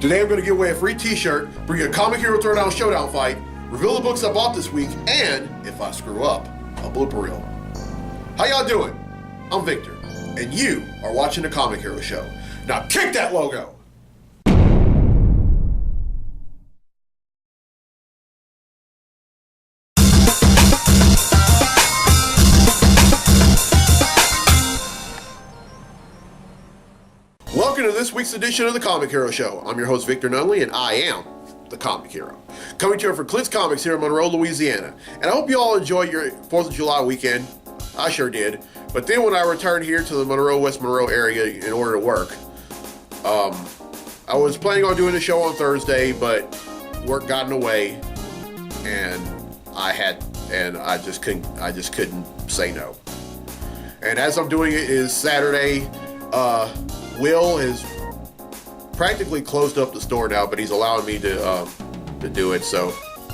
Today I'm going to give away a free t-shirt, bring you a Comic Hero Throwdown Showdown fight, reveal the books I bought this week, and, if I screw up, a blooper reel. How y'all doing? I'm Victor, and you are watching the Comic Hero Show. Now kick that logo! Welcome to this week's edition of the Comic Hero Show. I'm your host, Victor Nunley, and I am the Comic Hero. Coming to you from Clint's Comics here in Monroe, Louisiana. And I hope you all enjoyed your 4th of July weekend. I sure did. But then when I returned here to the Monroe, West Monroe area in order to work, I was planning on doing the show on Thursday, but work got in the way, and I just couldn't say no. And as I'm doing it is Saturday. Will has practically closed up the store now, but he's allowing me to do it, so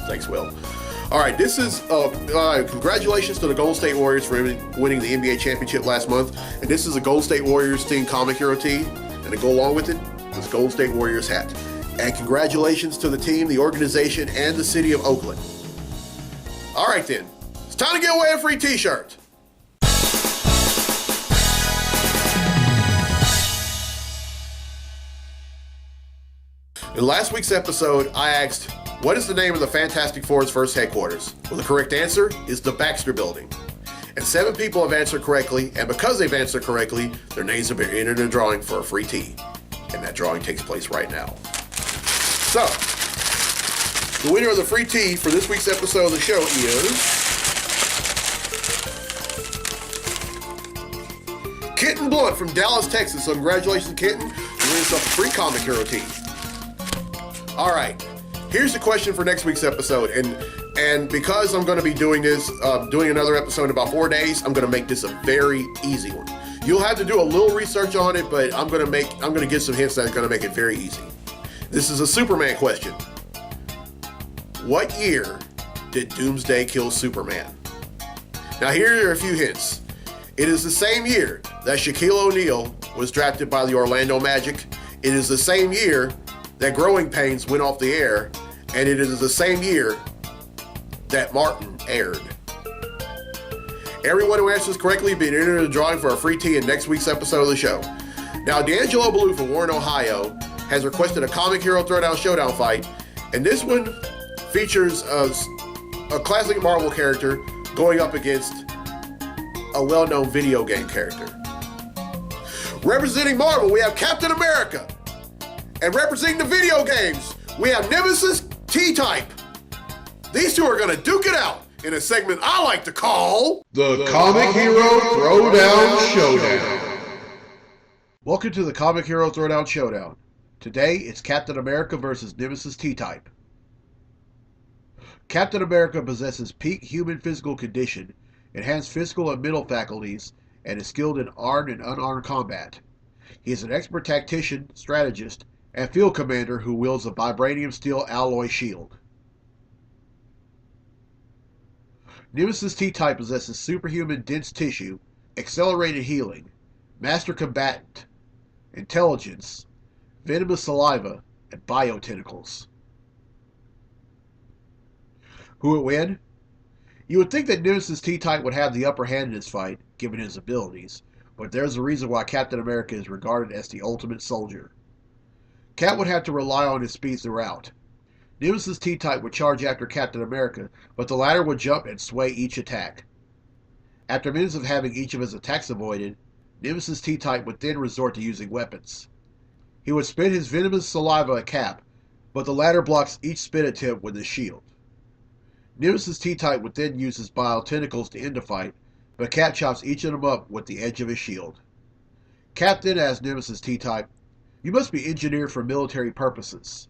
thanks, Will. All right, this is congratulations to the Golden State Warriors for winning the NBA championship last month, and this is a Golden State Warriors team Comic Hero tee, and to go along with it, this Golden State Warriors hat. And congratulations to the team, the organization, and the city of Oakland. All right then, it's time to give away a free t-shirt. In last week's episode, I asked, what is the name of the Fantastic Four's first headquarters? Well, the correct answer is the Baxter Building. And 7 people have answered correctly, and because they've answered correctly, their names have been entered in a drawing for a free tee. And that drawing takes place right now. So, the winner of the free tee for this week's episode of the show is Kitten Blunt from Dallas, Texas. So congratulations, Kitten. You win yourself a free Comic Hero tee. All right, here's the question for next week's episode, and because I'm going to be doing this, doing another episode in about 4 days, I'm going to make this a very easy one. You'll have to do a little research on it, but I'm going to give some hints that's going to make it very easy. This is a Superman question. What year did Doomsday kill Superman? Now here are a few hints. It is the same year that Shaquille O'Neal was drafted by the Orlando Magic. It is the same year that Growing Pains went off the air, and it is the same year that Martin aired. Everyone who answers correctly will be entered in the drawing for a free tee in next week's episode of the show. Now, D'Angelo Ballou from Warren, Ohio, has requested a Comic Hero Throwdown Showdown fight, and this one features a classic Marvel character going up against a well-known video game character. Representing Marvel, we have Captain America. And representing the video games, we have Nemesis T-Type. These two are going to duke it out in a segment I like to call the Comic Hero Throwdown Showdown. Welcome to the Comic Hero Throwdown Showdown. Today, it's Captain America versus Nemesis T-Type. Captain America possesses peak human physical condition, enhanced physical and mental faculties, and is skilled in armed and unarmed combat. He is an expert tactician, strategist, and field commander who wields a vibranium steel alloy shield. Nemesis T-Type possesses superhuman dense tissue, accelerated healing, master combatant, intelligence, venomous saliva, and biotentacles. Who would win? You would think that Nemesis T-Type would have the upper hand in this fight, given his abilities, but there's a reason why Captain America is regarded as the ultimate soldier. Cap would have to rely on his speed throughout. Nemesis T-Type would charge after Captain America, but the latter would jump and sway each attack. After minutes of having each of his attacks avoided, Nemesis T-Type would then resort to using weapons. He would spit his venomous saliva at Cap, but the latter blocks each spit attempt with his shield. Nemesis T-Type would then use his biotentacles to end the fight, but Cap chops each of them up with the edge of his shield. Cap then asks Nemesis T-Type, "You must be engineered for military purposes."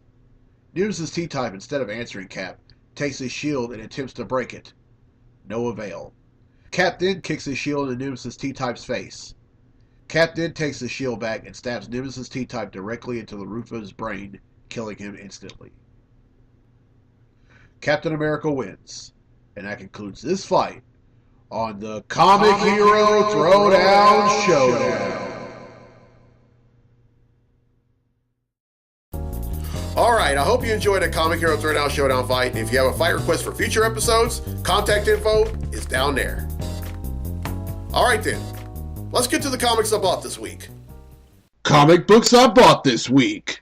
Nemesis T-Type, instead of answering Cap, takes his shield and attempts to break it. No avail. Cap then kicks his shield into Nemesis T-Type's face. Cap then takes his shield back and stabs Nemesis T-Type directly into the roof of his brain, killing him instantly. Captain America wins, and that concludes this fight on the Comic Hero Throwdown Showdown. Alright, I hope you enjoyed a Comic Hero Throwdown Showdown fight. And if you have a fight request for future episodes, contact info is down there. Alright then, let's get to the comics I bought this week. Comic books I bought this week.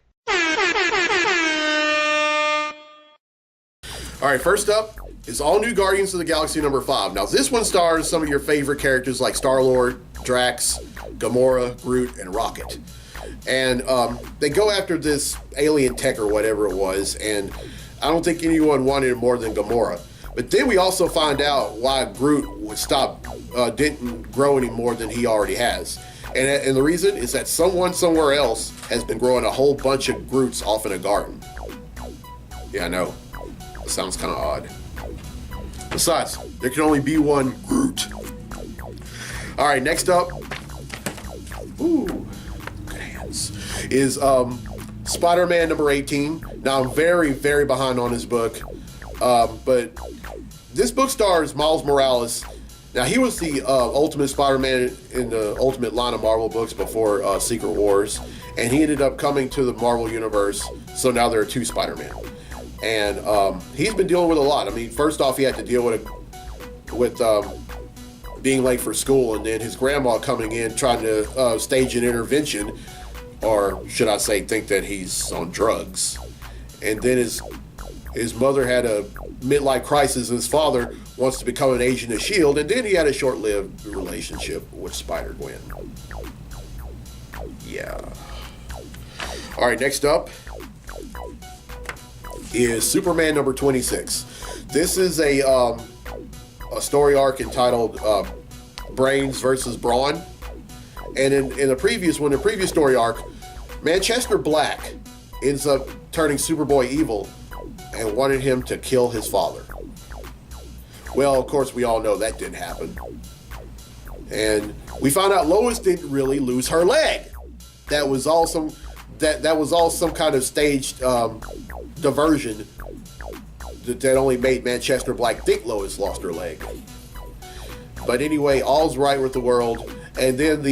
Alright, first up is All New Guardians of the Galaxy number 5. Now this one stars some of your favorite characters like Star-Lord, Drax, Gamora, Groot, and Rocket. And they go after this alien tech or whatever it was, and I don't think anyone wanted it more than Gamora. But then we also find out why Groot didn't grow any more than he already has. And the reason is that someone somewhere else has been growing a whole bunch of Groots off in a garden. Yeah, I know. It sounds kind of odd. Besides, there can only be one Groot. Alright, next up. Ooh. Is Spider-Man number 18. Now I'm very, very behind on this book, but this book stars Miles Morales. Now he was the Ultimate Spider-Man in the Ultimate line of Marvel books before Secret Wars, and he ended up coming to the Marvel Universe, so now there are 2 Spider-Man. And he's been dealing with a lot. I mean, first off, he had to deal with being late for school, and then his grandma coming in trying to stage an intervention, or should I say, think that he's on drugs. And then his mother had a midlife crisis, and his father wants to become an agent of S.H.I.E.L.D., and then he had a short-lived relationship with Spider-Gwen. Yeah. Alright, next up is Superman number 26. This is a story arc entitled Brains versus Brawn. And in the previous story arc, Manchester Black ends up turning Superboy evil and wanted him to kill his father. Well, of course, we all know that didn't happen. And we found out Lois didn't really lose her leg. That was all some kind of staged diversion that only made Manchester Black think Lois lost her leg. But anyway, all's right with the world. And then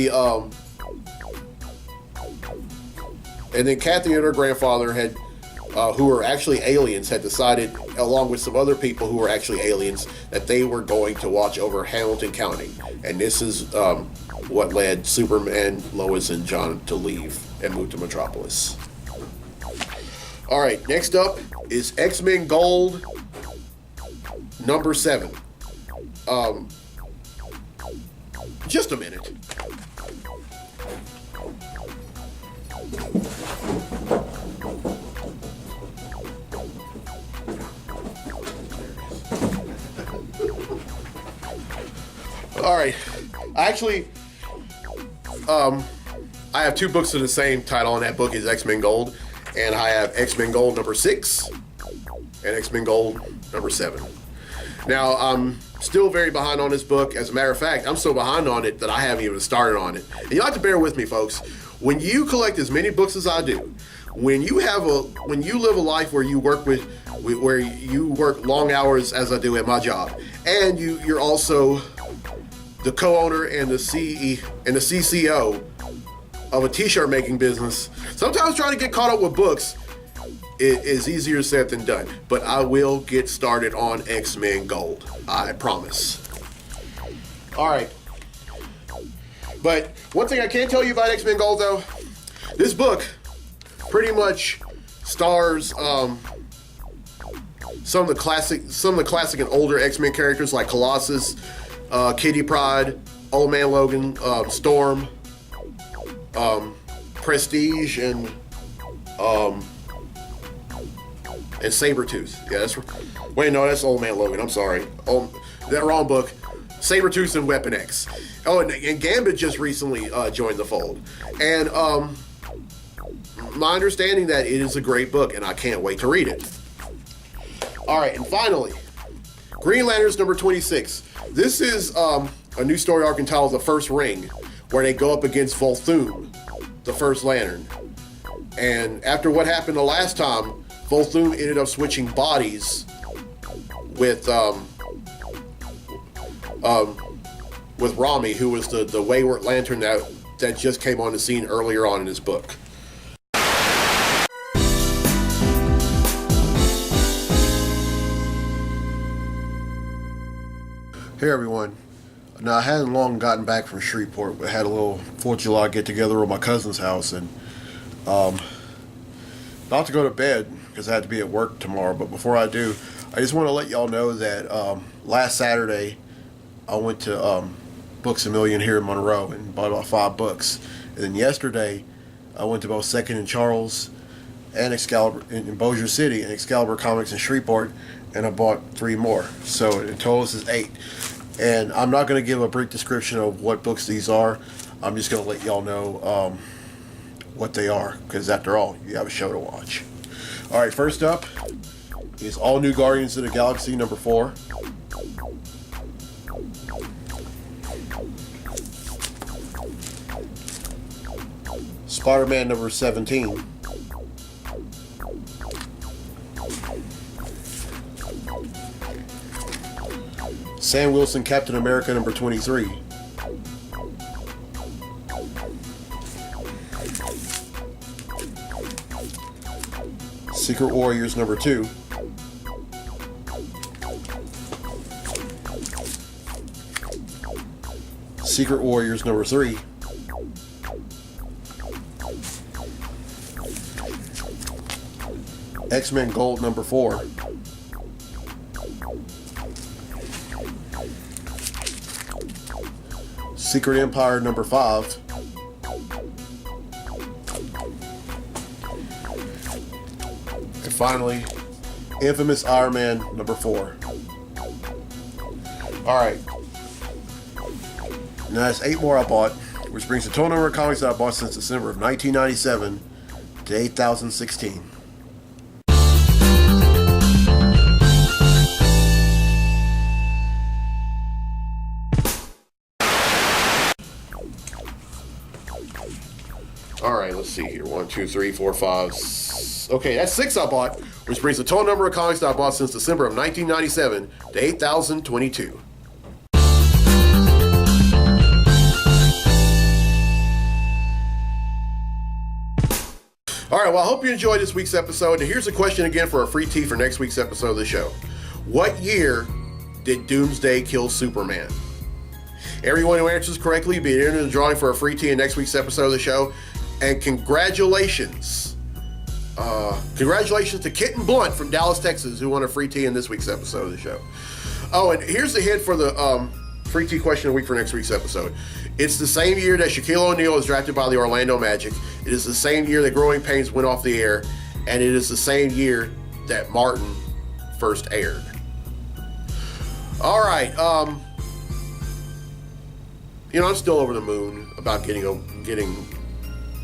Kathy and her grandfather had, who were actually aliens, had decided, along with some other people who were actually aliens, that they were going to watch over Hamilton County. And this is what led Superman, Lois, and John to leave and move to Metropolis. All right, next up is X-Men Gold number 7. Just a minute. All right. Actually, I have 2 books of the same title, and that book is X-Men Gold. And I have X-Men Gold number 6 and X-Men Gold number 7. Now, I'm still very behind on this book. As a matter of fact, I'm so behind on it that I haven't even started on it. And you'll have to bear with me, folks. When you collect as many books as I do, when you live a life where you work where you work long hours as I do at my job, and you're also the co-owner and the CCO of a t-shirt making business, sometimes trying to get caught up with books is easier said than done. But I will get started on X-Men Gold. I promise. All right. But one thing I can tell you about X-Men Gold, though, this book pretty much stars some of the classic and older X-Men characters like Colossus, Kitty Pryde, Old Man Logan, Storm, Prestige, and Sabretooth. Yeah, that's Old Man Logan. I'm sorry. That wrong book. Sabretooth and Weapon X. Oh, and Gambit just recently joined the fold. And my understanding that it is a great book, and I can't wait to read it. All right, and finally, Green Lanterns number 26. This is a new story arc entitled The First Ring, where they go up against Volthoom, the First Lantern. And after what happened the last time, Volthoom ended up switching bodies with Rami, who was the Wayward Lantern that just came on the scene earlier on in his book. Hey everyone. Now I hadn't long gotten back from Shreveport, but I had a little 4th of July get together at my cousin's house, and about to go to bed because I had to be at work tomorrow. But before I do, I just want to let y'all know that last Saturday I went to Books A Million here in Monroe and bought about 5 books. And then yesterday I went to both Second and Charles and Excalibur in Bossier City and Excalibur Comics in Shreveport, and I bought 3 more. So in total this is 8. And I'm not going to give a brief description of what books these are. I'm just going to let y'all know what they are, because after all, you have a show to watch. All right, first up is All New Guardians of the Galaxy number 4. Spider-Man number 17. Sam Wilson Captain America number 23. Secret Warriors number 2. Secret Warriors number 3. X-Men Gold number 4. Secret Empire number 5. And finally, Infamous Iron Man number 4. Alright. Now that's 8 more I bought, which brings the total number of comics that I bought since December of 1997 to 8,016. Alright, let's see here. 1, 2, 3, 4, 5. Okay, that's 6 I bought, which brings the total number of comics that I bought since December of 1997 to 8,022. Alright, well, I hope you enjoyed this week's episode. And here's a question again for a free tee for next week's episode of the show. What year did Doomsday kill Superman? Everyone who answers correctly will be entered in the drawing for a free tee in next week's episode of the show. And congratulations. Congratulations to Kitten Blunt from Dallas, Texas, who won a free tee in this week's episode of the show. Oh, and here's the hint for the free tee question of the week for next week's episode. It's the same year that Shaquille O'Neal was drafted by the Orlando Magic. It is the same year that Growing Pains went off the air. And it is the same year that Martin first aired. All right. You know, I'm still over the moon about getting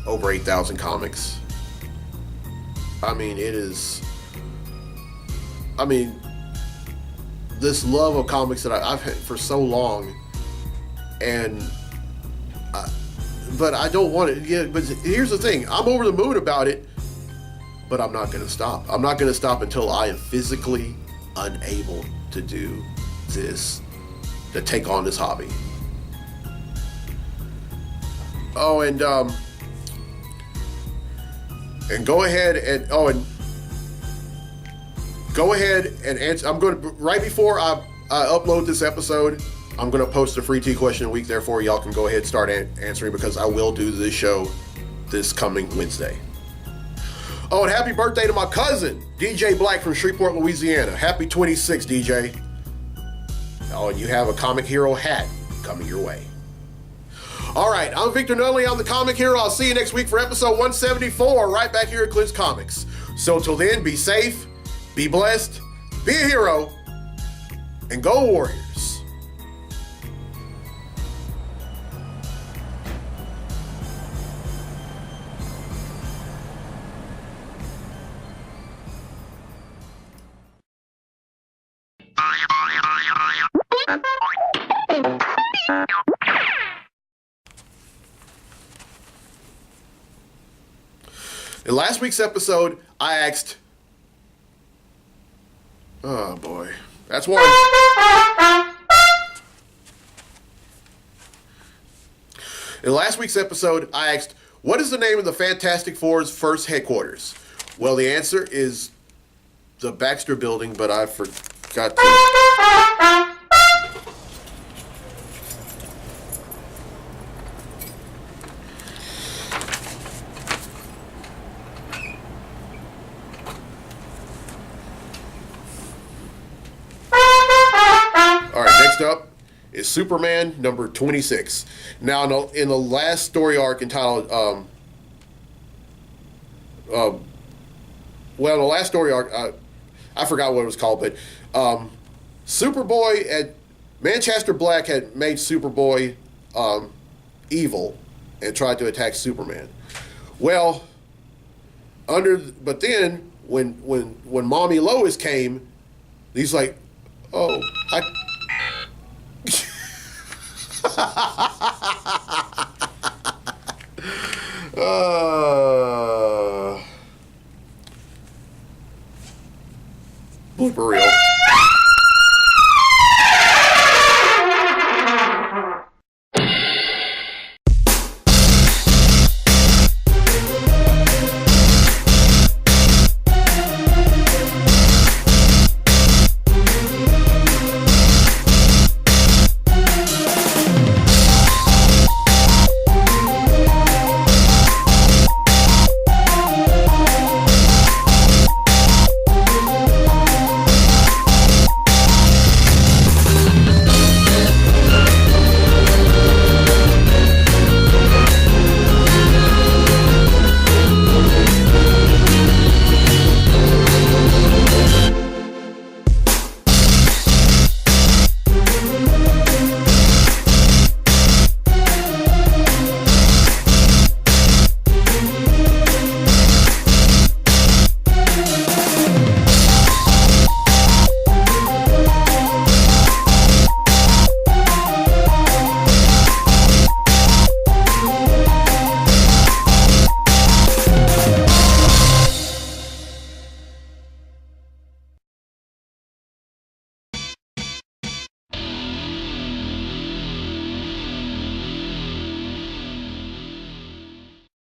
over 8,000 comics. I mean, this love of comics that I've had for so long, but I don't want it. Yeah, but here's the thing: I'm over the moon about it, but I'm not going to stop. I'm not going to stop until I am physically unable to do this, to take on this hobby. Oh, and go ahead and answer. I'm going to, right before I upload this episode, I'm going to post a free tee question a week. Therefore, y'all can go ahead and start answering, because I will do this show this coming Wednesday. Oh, and happy birthday to my cousin, DJ Black from Shreveport, Louisiana. Happy 26, DJ. Oh, and you have a Comic Hero hat coming your way. All right, I'm Victor Nunley. I'm the Comic Hero. I'll see you next week for episode 174, right back here at Clint's Comics. So till then, be safe, be blessed, be a hero, and go Warriors. In last week's episode, I asked... Oh, boy. That's one. In last week's episode, I asked, what is the name of the Fantastic Four's first headquarters? Well, the answer is the Baxter Building, but I forgot to... is Superman number 26. Now, in the last story arc entitled, well, the last story arc, I forgot what it was called, but Superboy at Manchester Black had made Superboy evil and tried to attack Superman. Well, but then when Mommy Lois came, he's like, oh, blooper reel.